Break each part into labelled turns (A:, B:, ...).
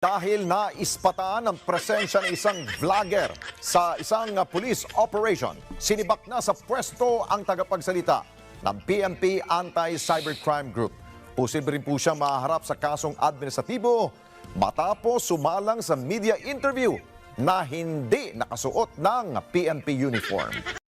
A: Dahil naispatan ang presensya ng isang vlogger sa isang police operation, sinibak na sa pwesto ang tagapagsalita ng PNP Anti-Cybercrime Group. Posible rin po siya maharap sa kasong administratibo matapos sumalang sa media interview na hindi nakasuot ng PNP uniform.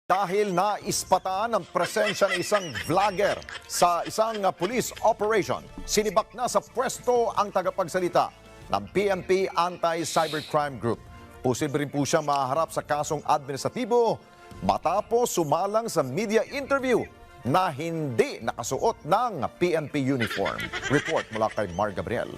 A: Dahil naispatan ang presensya ng isang vlogger sa isang police operation, sinibak na sa pwesto ang tagapagsalita ng PNP Anti-Cybercrime Group. Posible rin po siya maharap sa kasong administratibo matapos sumalang sa media interview na hindi nakasuot ng PNP uniform. Report mula kay Mar Gabriel.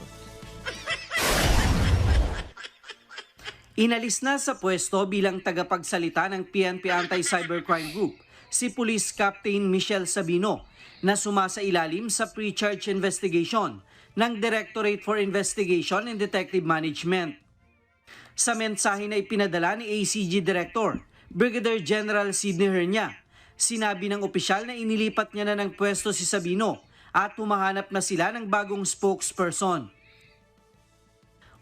B: Inalis na sa pwesto bilang tagapagsalita ng PNP Anti-Cybercrime Group si Police Captain Michelle Sabino na sumasailalim sa pre-charge investigation ng Directorate for Investigation and Detective Management. Sa mensahe na ipinadala ni ACG Director Brigadier General Sidney Hernia, sinabi ng opisyal na inilipat niya na ng pwesto si Sabino at humahanap na sila ng bagong spokesperson.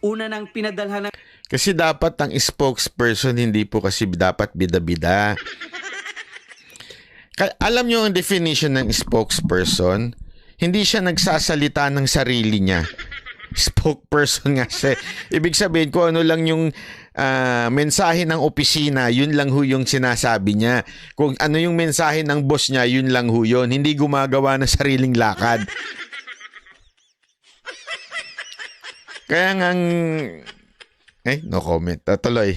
B: Una nang pinadalhan ng
C: Kasi dapat ang spokesperson, hindi po kasi dapat bida-bida. Alam nyo ang definition ng spokesperson? Hindi siya nagsasalita ng sarili niya. Spokesperson nga siya. Ibig sabihin ko ano lang yung mensahe ng opisina, yun lang ho yung sinasabi niya. Kung ano yung mensahe ng boss niya, yun lang ho yun. Hindi gumagawa ng sariling lakad. Kaya nga no comment. Tuloy.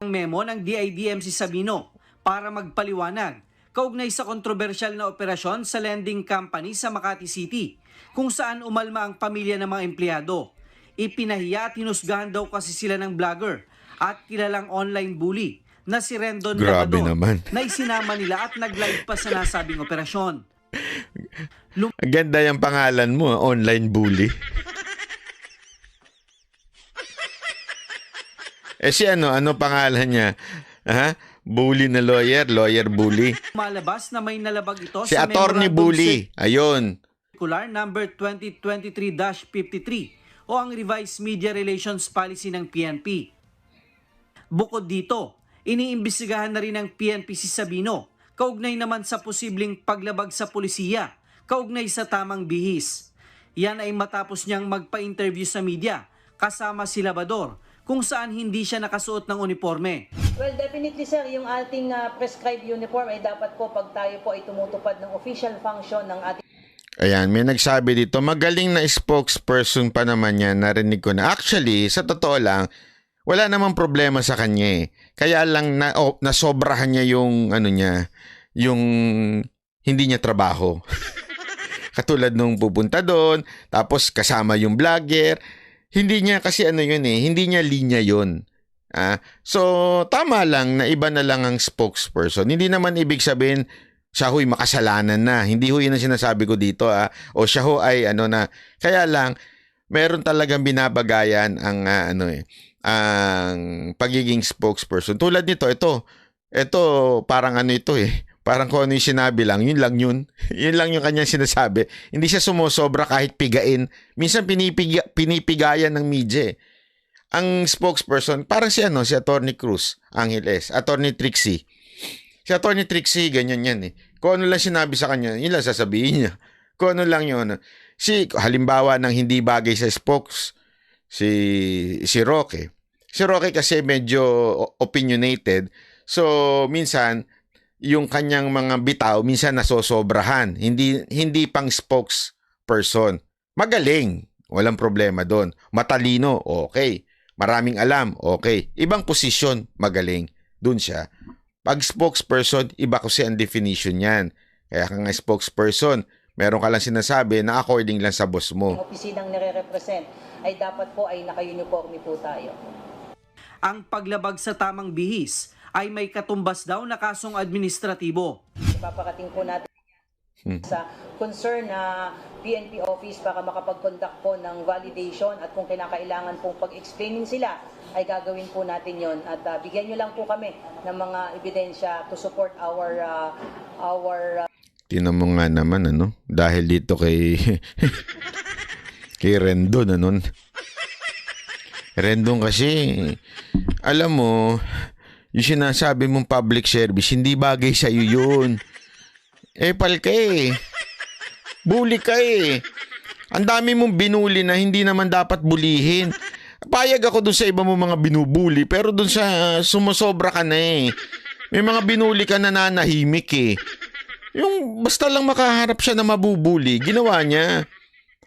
B: Ang memo ng DIDMC Sabino para magpaliwanag kaugnay sa kontrobersyal na operasyon sa lending company sa Makati City kung saan umalma ang pamilya ng mga empleyado. Ipinahiya at hinusgahan daw kasi sila ng vlogger at kilalang online bully na si Rendon
C: Grabe
B: Labrador
C: naman.
B: na isinama nila at nag-live pa sa nasabing operasyon.
C: Ang ganda yung pangalan mo, online bully. Si ano pangalan niya? Bully na lawyer bully.
B: Malabas na may nalabag ito
C: Si
B: sa
C: attorney
B: memorandum
C: bully. Ayun.
B: circular number 2023-53 o ang Revised Media Relations Policy ng PNP. Bukod dito, iniimbestigahan na rin ng PNP si Sabino kaugnay naman sa posibleng paglabag sa pulisiya kaugnay sa tamang bihis. Yan ay matapos niyang magpa-interview sa media kasama si Labrador kung saan hindi siya nakasuot ng uniforme.
D: Well, definitely sir, yung ating prescribed uniform ay dapat po pag tayo po ay tumutupad ng official function ng ating...
C: Ayan, may nagsabi dito, magaling na spokesperson pa naman yan, narinig ko na. Actually, sa totoo lang, wala namang problema sa kanya eh. Kaya lang nasobrahan niya yung, yung hindi niya trabaho. Katulad nung pupunta doon, tapos kasama yung vlogger. Hindi niya kasi hindi niya linya yun. So, tama lang na iba na lang ang spokesperson. Hindi naman ibig sabihin, siya ho'y makasalanan na. Hindi ho yun ang sinasabi ko dito. O siya ho ay na. Kaya lang, meron talagang binabagayan ang ang pagiging spokesperson. Tulad nito, ito parang parang kung ano yung sinabi lang, yun lang yun. Yun lang yung kanyang sinasabi. Hindi siya sumusobra kahit pigain. Minsan pinipigayan ng media. Ang spokesperson, parang si Attorney Cruz Angeles, Attorney Trixie. Si Attorney Trixie, ganyan yan eh. Kung ano lang sinabi sa kanya, yun lang sasabihin niya. Kung ano lang yun. Halimbawa ng hindi bagay sa spokes, si Roque. Si Roque kasi medyo opinionated. So, minsan, yung kanyang mga bitaw minsan nasosobrahan. Hindi pang spokesperson. Magaling. Walang problema doon. Matalino, okay. Maraming alam, okay. Ibang posisyon, magaling. Doon siya. Pag spokesperson, iba kasi ang definition niyan. Kaya kang spokesperson, meron ka lang sinasabi na according lang sa boss mo.
D: Ang opisinang nire-represent ay dapat po ay naka-uniforme po tayo.
B: Ang paglabag sa tamang bihis ay may katumbas daw na kasong administratibo.
D: Ipapakating po natin sa concern na PNP office para makapag-conduct po ng validation at kung kinakailangan pong pag-explaining sila ay gagawin po natin yon at bigyan nyo lang po kami ng mga ebidensya to support our
C: Tinan mo nga naman, ano, dahil dito kay kay Rendon, ano. Rendon kasi, alam mo, yung sinasabi mong public service, hindi bagay sa'yo yun. Pal ka eh. Bully ka eh. Ang dami mong binuli na hindi naman dapat bulihin. Payag ako dun sa iba mo mga binubuli, pero dun sa sumusobra ka na eh. May mga binuli ka na nanahimik eh. Yung basta lang makaharap siya na mabubuli, ginawa niya.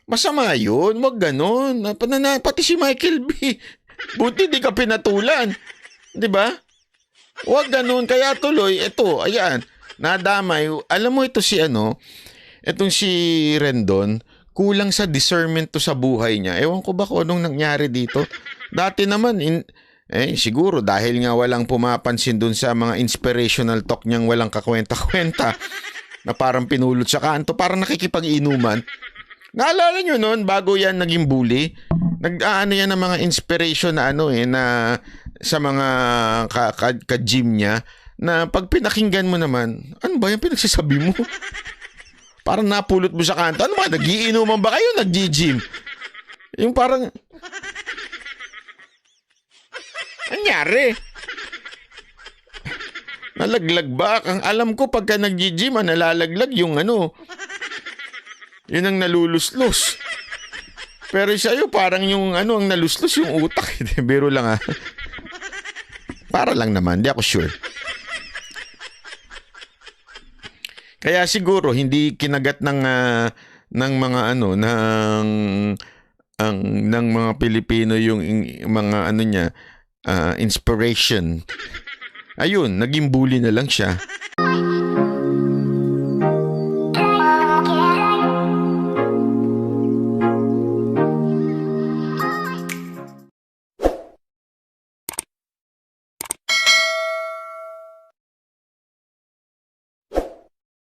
C: Masama yun, wag ganon. Pati si Michael B. Buti di ka pinatulan. Diba? Wag ganon, kaya tuloy, eto, ayan, nadamay. Alam mo ito si etong si Rendon, kulang sa discernment to sa buhay niya. Ewan ko ba kung anong nangyari dito. Dati naman, siguro dahil nga walang pumapansin dun sa mga inspirational talk niyang walang kakwenta-kwenta na parang pinulot sa kanto, parang nakikipag-inuman. Naalala nyo nun, bago yan naging bully, nag-aano yan ng mga inspiration na na sa mga ka-gym niya, na pag pinakinggan mo naman, ano ba yung pinagsasabi mo? Parang napulot mo sa kanto. Ano ba, nagiinuman ba kayo, nag-gym? Yung parang, anyari? Nalaglag ba? Ang alam ko pagka nag-gym, nalalaglag yung yun ang naluluslos. Pero sa'yo parang yung ang naluslos yung utak. Biro lang Para lang naman, di ako sure. Kaya siguro hindi kinagat ng mga ng mga Pilipino yung mga niya, inspiration. Ayun, naging bully na lang siya.